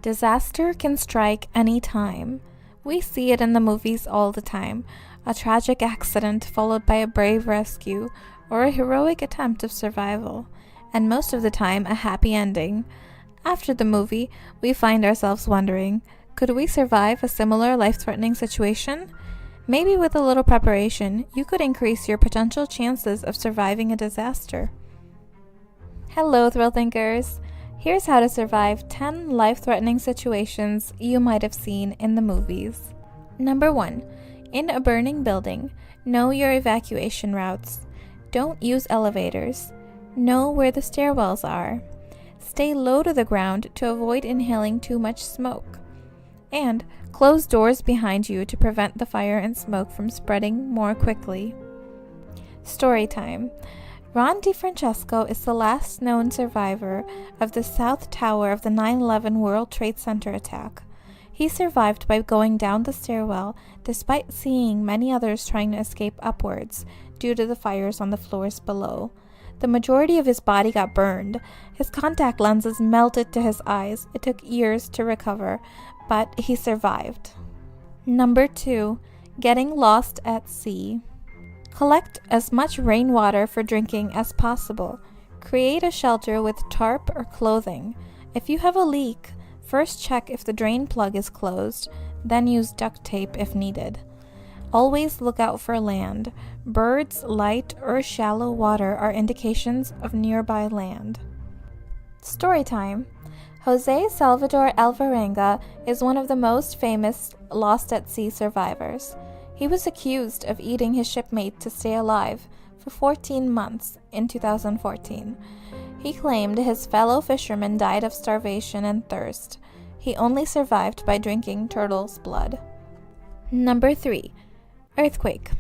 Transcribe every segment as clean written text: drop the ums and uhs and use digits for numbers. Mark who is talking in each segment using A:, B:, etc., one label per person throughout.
A: Disaster can strike any time. We see it in the movies all the time. A tragic accident followed by a brave rescue or a heroic attempt of survival, and most of the time a happy ending. After the movie, we find ourselves wondering, could we survive a similar life-threatening situation? Maybe with a little preparation, you could increase your potential chances of surviving a disaster. Hello, Thrill Thinkers! Here's how to survive 10 life-threatening situations you might have seen in the movies. Number 1. In a burning building, know your evacuation routes. Don't use elevators. Know where the stairwells are. Stay low to the ground to avoid inhaling too much smoke. And close doors behind you to prevent the fire and smoke from spreading more quickly. Story time. Ron DeFrancesco is the last known survivor of the South Tower of the 9/11 World Trade Center attack. He survived by going down the stairwell despite seeing many others trying to escape upwards due to the fires on the floors below. The majority of his body got burned. His contact lenses melted to his eyes. It took years to recover, but he survived. Number 2. Getting lost at sea. Collect as much rainwater for drinking as possible. Create a shelter with tarp or clothing. If you have a leak, first check if the drain plug is closed, then use duct tape if needed. Always look out for land. Birds, light, or shallow water are indications of nearby land. Story time. Jose Salvador Alvarenga is one of the most famous lost at sea survivors. He was accused of eating his shipmate to stay alive for 14 months in 2014. He claimed his fellow fishermen died of starvation and thirst. He only survived by drinking turtle's blood. Number 3. Earthquake.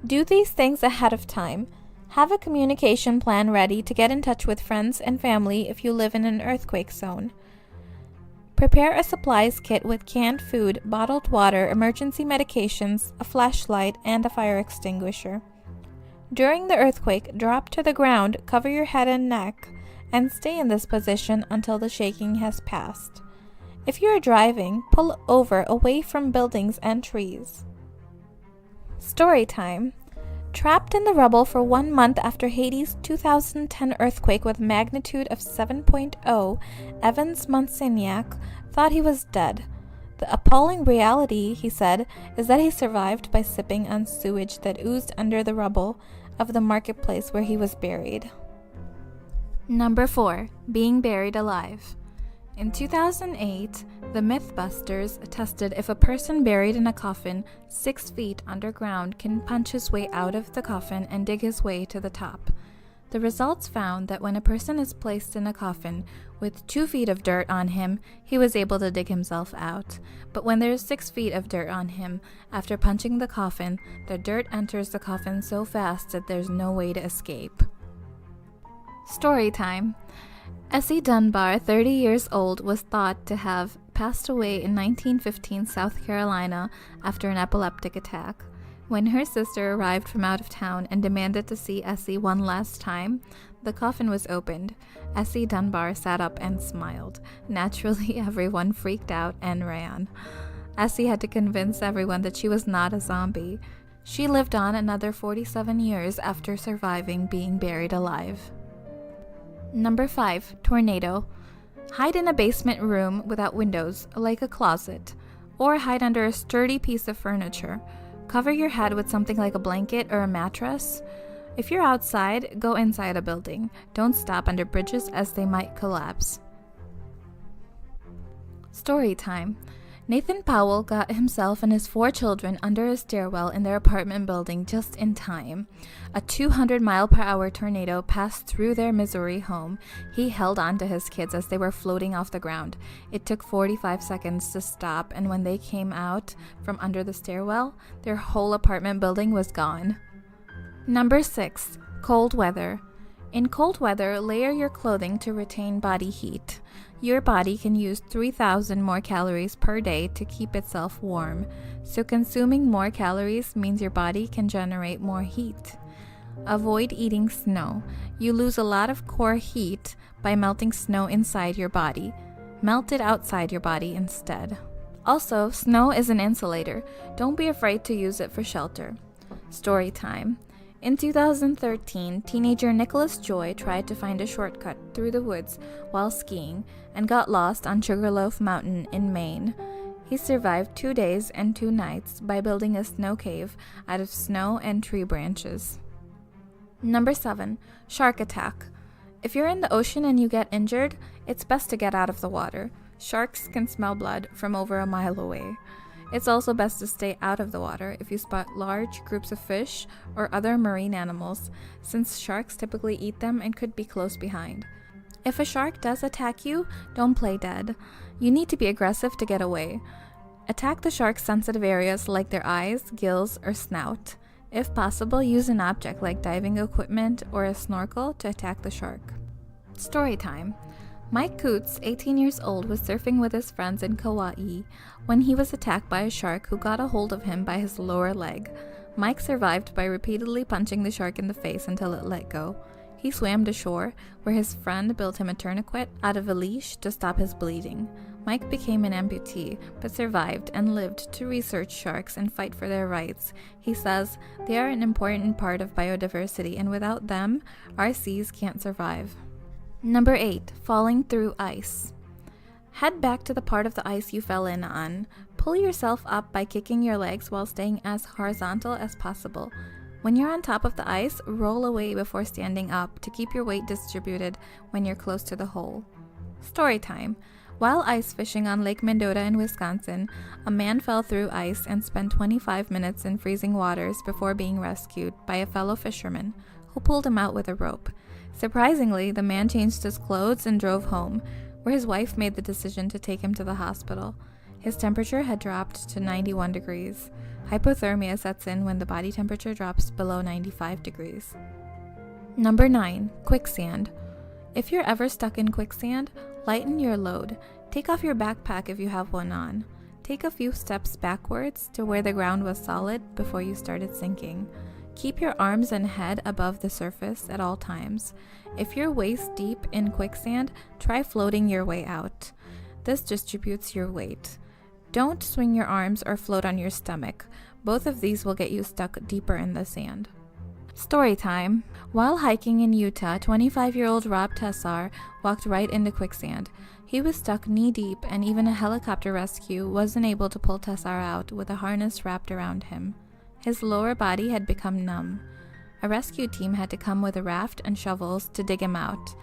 A: Do these things ahead of time. Have a communication plan ready to get in touch with friends and family if you live in an earthquake zone. Prepare a supplies kit with canned food, bottled water, emergency medications, a flashlight, and a fire extinguisher. During the earthquake, drop to the ground, cover your head and neck, and stay in this position until the shaking has passed. If you are driving, pull over away from buildings and trees. Story time. Trapped in the rubble for 1 month after Haiti's 2010 earthquake with magnitude of 7.0, Evans Monsignac thought he was dead. The appalling reality, he said, is that he survived by sipping on sewage that oozed under the rubble of the marketplace where he was buried. Number 4. Being buried alive. In 2008, the Mythbusters tested if a person buried in a coffin 6 feet underground can punch his way out of the coffin and dig his way to the top. The results found that when a person is placed in a coffin with 2 feet of dirt on him, he was able to dig himself out. But when there is 6 feet of dirt on him, after punching the coffin, the dirt enters the coffin so fast that there's no way to escape. Story time. Essie Dunbar, 30 years old, was thought to have passed away in 1915 South Carolina after an epileptic attack. When her sister arrived from out of town and demanded to see Essie one last time, the coffin was opened. Essie Dunbar sat up and smiled. Naturally, everyone freaked out and ran. Essie had to convince everyone that she was not a zombie. She lived on another 47 years after surviving being buried alive. Number 5. Tornado. Hide in a basement room without windows, like a closet, or hide under a sturdy piece of furniture. Cover your head with something like a blanket or a mattress. If you're outside, go inside a building. Don't stop under bridges as they might collapse. Story time. Nathan Powell got himself and his 4 children under a stairwell in their apartment building just in time. A 200-mile-per-hour tornado passed through their Missouri home. He held on to his kids as they were floating off the ground. It took 45 seconds to stop, and when they came out from under the stairwell, their whole apartment building was gone. Number 6. Cold weather. In cold weather, layer your clothing to retain body heat. Your body can use 3,000 more calories per day to keep itself warm, so consuming more calories means your body can generate more heat. Avoid eating snow. You lose a lot of core heat by melting snow inside your body. Melt it outside your body instead. Also, snow is an insulator. Don't be afraid to use it for shelter. Story time. In 2013, teenager Nicholas Joy tried to find a shortcut through the woods while skiing and got lost on Sugarloaf Mountain in Maine. He survived 2 days and 2 nights by building a snow cave out of snow and tree branches. Number 7. Shark attack. If you're in the ocean and you get injured, it's best to get out of the water. Sharks can smell blood from over a mile away. It's also best to stay out of the water if you spot large groups of fish or other marine animals, since sharks typically eat them and could be close behind. If a shark does attack you, don't play dead. You need to be aggressive to get away. Attack the shark's sensitive areas like their eyes, gills, or snout. If possible, use an object like diving equipment or a snorkel to attack the shark. Story time. Mike Coots, 18 years old, was surfing with his friends in Kauai when he was attacked by a shark who got a hold of him by his lower leg. Mike survived by repeatedly punching the shark in the face until it let go. He swam to shore, where his friend built him a tourniquet out of a leash to stop his bleeding. Mike became an amputee, but survived and lived to research sharks and fight for their rights. He says, "They are an important part of biodiversity, and without them, our seas can't survive." Number 8. Falling through ice. Head back to the part of the ice you fell in on. Pull yourself up by kicking your legs while staying as horizontal as possible. When you're on top of the ice, roll away before standing up to keep your weight distributed when you're close to the hole. Story time. While ice fishing on Lake Mendota in Wisconsin, a man fell through ice and spent 25 minutes in freezing waters before being rescued by a fellow fisherman, who pulled him out with a rope. Surprisingly, the man changed his clothes and drove home, where his wife made the decision to take him to the hospital. His temperature had dropped to 91 degrees. Hypothermia sets in when the body temperature drops below 95 degrees. Number 9. Quicksand. If you're ever stuck in quicksand, lighten your load. Take off your backpack if you have one on. Take a few steps backwards to where the ground was solid before you started sinking. Keep your arms and head above the surface at all times. If you're waist deep in quicksand, try floating your way out. This distributes your weight. Don't swing your arms or float on your stomach. Both of these will get you stuck deeper in the sand. Story time. While hiking in Utah, 25-year-old Rob Tessar walked right into quicksand. He was stuck knee-deep, and even a helicopter rescue wasn't able to pull Tessar out with a harness wrapped around him. His lower body had become numb. A rescue team had to come with a raft and shovels to dig him out.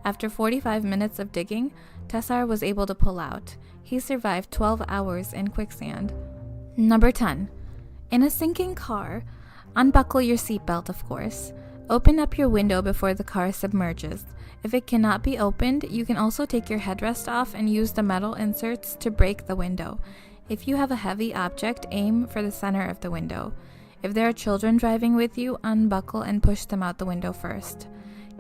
A: After 45 minutes of digging, Tessar was able to pull out. He survived 12 hours in quicksand. Number 10. In a sinking car, unbuckle your seatbelt, of course. Open up your window before the car submerges. If it cannot be opened, you can also take your headrest off and use the metal inserts to break the window. If you have a heavy object, aim for the center of the window. If there are children driving with you, unbuckle and push them out the window first.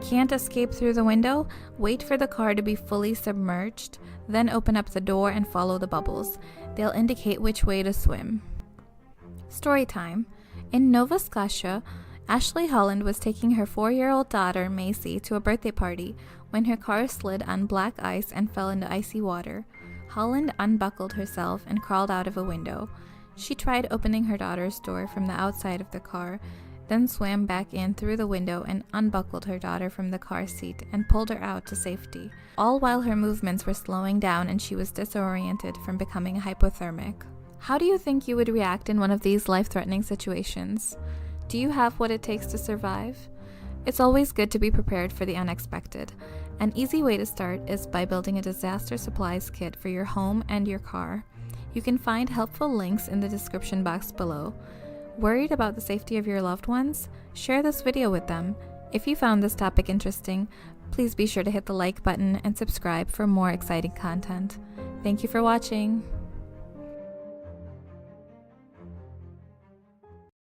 A: Can't escape through the window? Wait for the car to be fully submerged, then open up the door and follow the bubbles. They'll indicate which way to swim. Story time. In Nova Scotia, Ashley Holland was taking her 4-year-old daughter, Macy, to a birthday party when her car slid on black ice and fell into icy water. Holland unbuckled herself and crawled out of a window. She tried opening her daughter's door from the outside of the car, then swam back in through the window and unbuckled her daughter from the car seat and pulled her out to safety, all while her movements were slowing down and she was disoriented from becoming hypothermic. How do you think you would react in one of these life-threatening situations? Do you have what it takes to survive? It's always good to be prepared for the unexpected. An easy way to start is by building a disaster supplies kit for your home and your car. You can find helpful links in the description box below. Worried about the safety of your loved ones? Share this video with them. If you found this topic interesting, please be sure to hit the like button and subscribe for more exciting content. Thank you for watching.